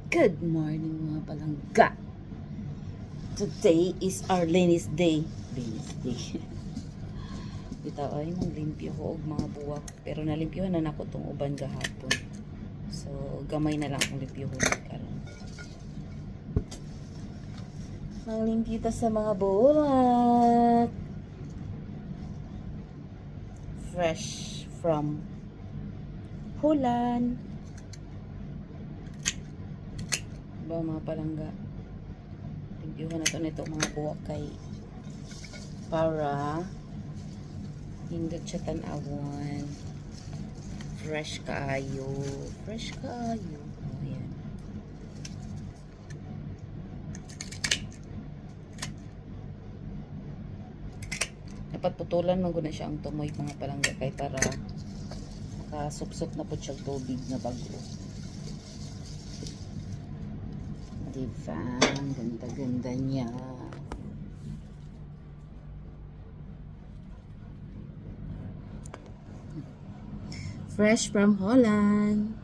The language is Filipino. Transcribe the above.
Good morning mga palangga. Today is our Linis Day. Linis Day. Bitaw ay manglimpyo ko og mga buwak. Pero nalimpyohan na nako tong uban gahapon. So gamay na lang akong limpyohon karon. Manglimpyo ta sa mga buwak. Fresh from Hulan. Ba mga palangga, limpyuhan na ito nito mga buwak kay para hindot siya tan-awan, fresh kaayo. Ayan. Dapat putulan man guna siya ang tumoy mga palangga kay para makasupsop na po siya tubig na bago. Diba? Ang ganda-ganda niya. Fresh from Holland.